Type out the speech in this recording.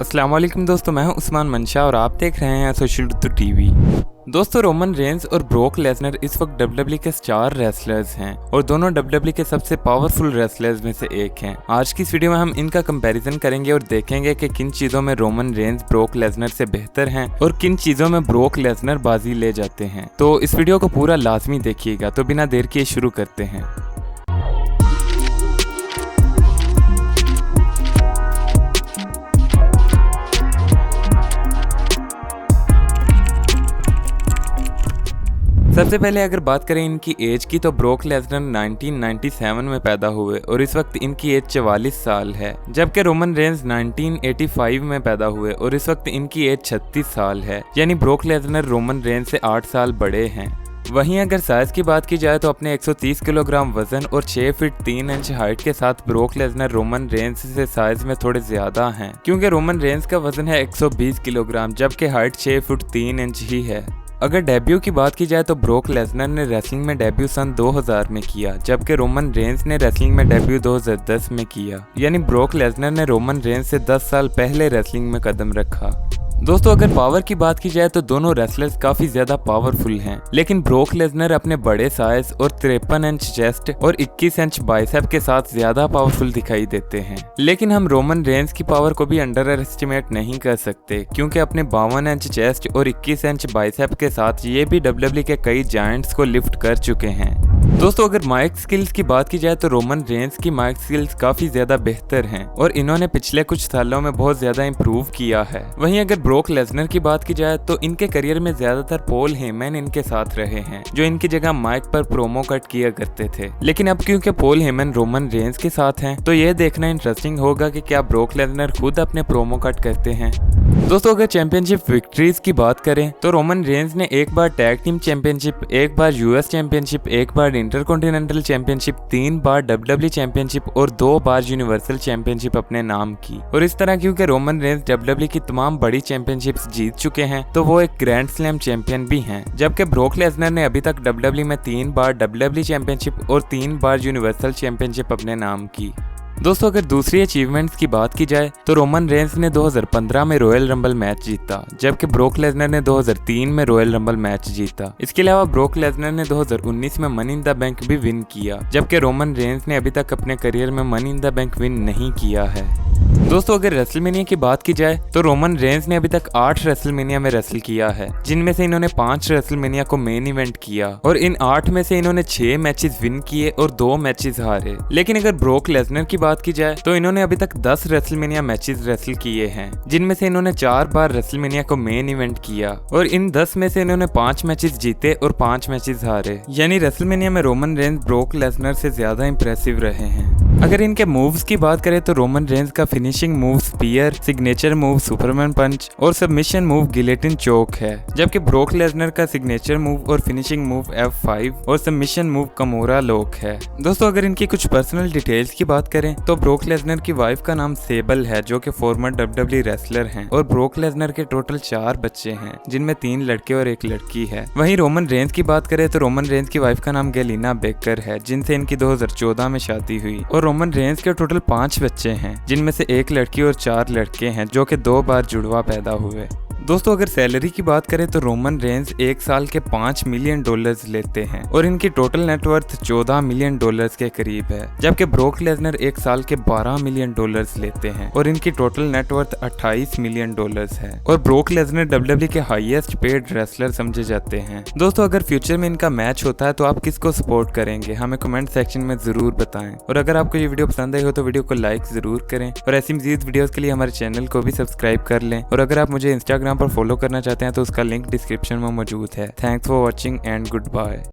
अस्सलाम वालेकुम दोस्तों, मैं हूं उस्मान मंशा और आप देख रहे हैं सोशल टीवी। दोस्तों, रोमन रेंज और ब्रोक लेसनर इस वक्त डब्ल्यूडब्ल्यूई के स्टार रेसलर्स हैं और दोनों डब्ल्यूडब्ल्यूई के सबसे पावरफुल रेसलर्स में से एक हैं। आज की इस वीडियो में हम इनका कंपैरिजन करेंगे और देखेंगे कि किन चीज़ों में रोमन रेंज ब्रोक लेसनर से बेहतर हैं और किन चीज़ों में ब्रोक लेसनर बाजी ले जाते हैं। तो इस वीडियो को पूरा लाजमी देखिएगा। तो बिना देर किए शुरू करते हैं। सबसे पहले अगर बात करें इनकी एज की, तो ब्रोक लेसनर 1997 में पैदा हुए और इस वक्त इनकी एज 44 साल है, जबकि रोमन रेंज 1985 में पैदा हुए और इस वक्त इनकी एज 36 साल है। यानी ब्रोक लेसनर रोमन रेंज से 8 साल बड़े हैं। वहीं अगर साइज की बात की जाए तो अपने 130 किलोग्राम वजन और 6 फीट 3 इंच हाइट के साथ ब्रोक लेसनर रोमन रेंज से साइज में थोड़े ज्यादा हैं, क्योंकि रोमन रेंज का वजन है 120 किलोग्राम जबकि हाइट 6 फुट 3 इंच ही है। अगर डेब्यू की बात की जाए तो ब्रोक लेसनर ने रेसलिंग में डेब्यू सन 2000 में किया, जबकि रोमन रेंज ने रेसलिंग में डेब्यू 2010 में किया। यानी ब्रोक लेसनर ने रोमन रेंज से 10 साल पहले रेसलिंग में कदम रखा। दोस्तों, अगर पावर की बात की जाए तो दोनों रेसलर्स काफी ज्यादा पावरफुल हैं, लेकिन ब्रोक लेसनर अपने बड़े साइज और 53 इंच चेस्ट और 21 इंच बाइसेप के साथ ज्यादा पावरफुल दिखाई देते हैं। लेकिन हम रोमन रेंज की पावर को भी अंडर एस्टिमेट नहीं कर सकते, क्योंकि अपने 52 इंच चेस्ट और 21 इंच बाइसेप के साथ ये भी डब्ल्यूडब्ल्यूई के कई जायंट्स को लिफ्ट कर चुके हैं। दोस्तों, अगर माइक स्किल्स की बात की जाए तो रोमन रेंज की माइक स्किल्स काफी ज्यादा बेहतर हैं और इन्होंने पिछले कुछ सालों में बहुत ज्यादा इम्प्रूव किया है। वहीं अगर ब्रोक लेसनर की बात की जाए तो इनके करियर में ज्यादातर पॉल हेमन इनके साथ रहे हैं, जो इनकी जगह माइक पर प्रोमो कट किया करते थे। लेकिन अब क्योंकि पॉल हेमन रोमन रेंज के साथ हैं, तो ये देखना इंटरेस्टिंग होगा कि क्या ब्रोक लेसनर खुद अपने प्रोमो कट करते हैं। दोस्तों, अगर चैंपियनशिप विक्ट्रीज की बात करें तो रोमन रेंज ने एक बार टैग टीम चैंपियनशिप, एक बार यूएस चैंपियनशिप, एक बार इंटरकॉन्टिनेंटल चैंपियनशिप, 3 बार डब्ल्यूडब्ल्यूई चैंपियनशिप और 2 बार यूनिवर्सल चैंपियनशिप अपने नाम की। और इस तरह क्योंकि रोमन रेंज डब्ल्यूडब्ल्यूई की तमाम बड़ी चैंपियनशिप्स जीत चुके हैं, तो वो एक ग्रैंड स्लैम चैंपियन भी हैं। जबकि ब्रोक लेसनर ने अभी तक डब्ल्यूडब्ल्यूई में 3 बार डब्ल्यूडब्ल्यूई चैंपियनशिप और 3 बार यूनिवर्सल चैंपियनशिप अपने नाम की। दोस्तों, अगर दूसरी अचीवमेंट्स की बात की जाए तो रोमन रेंज ने 2015 में रॉयल रंबल मैच जीता, जबकि ब्रोक लेसनर ने 2003 में रॉयल रंबल मैच जीता। इसके अलावा ब्रोक लेसनर ने 2019 में मनी इन द बैंक भी विन किया, जबकि रोमन रेंज ने अभी तक अपने करियर में money in the bank win नहीं किया है। दोस्तों, अगर रेसलमेनिया की बात की जाए तो रोमन रेंज ने अभी तक 8 रेसलमेनिया में रेसल किया है, जिनमें से इन्होंने 5 रेसलमेनिया को मेन इवेंट किया और इन 8 में से इन्होंने 6 मैचेस विन किए और 2 मैचेस हारे। लेकिन अगर ब्रोक लेसनर की बात की जाए तो इन्होंने अभी तक 10 रेसलमेनिया मैचेस रेसल किए हैं, जिनमें से इन्होंने 4 बार रेसलमेनिया को मेन इवेंट किया और इन 10 में से इन्होंने 5 मैचेस जीते और 5 मैचेस हारे। यानी रेसलमेनिया में रोमन रेंज ब्रोक लेसनर से ज्यादा इंप्रेसिव रहे हैं। अगर इनके मूव्स की बात करें तो रोमन रेंज का finishing move spear, signature move superman punch और सबमिशन मूव गिलेटिन चोक है, जबकि ब्रोक लेसनर का सिग्नेचर मूव और फिनिशिंग मूव F5 और सबमिशन मूव कमोरा लॉक है। दोस्तों, अगर इनकी कुछ पर्सनल डिटेल्स की बात करें तो ब्रोक लेसनर की वाइफ का नाम सेबल है, जो कि फॉर्मर डब्ल्यूडब्ल्यूई रेसलर हैं और ब्रोक लेसनर के टोटल 4 बच्चे हैं, जिनमें 3 लड़के और 1 लड़की है। वहीं रोमन रेंज की बात करें तो रोमन रेंज की वाइफ का नाम गैलिना बेकर है, जिनसे इनकी 2014 में शादी हुई और रोमन रेंज के टोटल 5 बच्चे हैं, जिनमें से 1 लड़की और 4 लड़के हैं, जो कि 2 बार जुड़वा पैदा हुए। दोस्तों, अगर सैलरी की बात करें तो रोमन रेंज 1 साल के $5 मिलियन लेते हैं और इनकी टोटल नेटवर्थ $14 मिलियन के करीब है, जबकि ब्रोक लेसनर 1 साल के $12 मिलियन लेते हैं और इनकी टोटल नेटवर्थ $28 मिलियन है और ब्रोक लेसनर डब्ल्यूडब्ल्यूई के हाईएस्ट पेड रेसलर समझे जाते हैं। दोस्तों, अगर फ्यूचर में इनका मैच होता है तो आप किसको सपोर्ट करेंगे, हमें कमेंट सेक्शन में जरूर बताएं। और अगर आपको ये वीडियो पसंद आई हो तो वीडियो को लाइक जरूर करें और ऐसी मजीद वीडियोस के लिए हमारे चैनल को भी सब्सक्राइब कर लें। और अगर आप मुझे इंस्टाग्राम पर फॉलो करना चाहते हैं तो उसका लिंक डिस्क्रिप्शन में मौजूद है। Thanks for watching and good bye.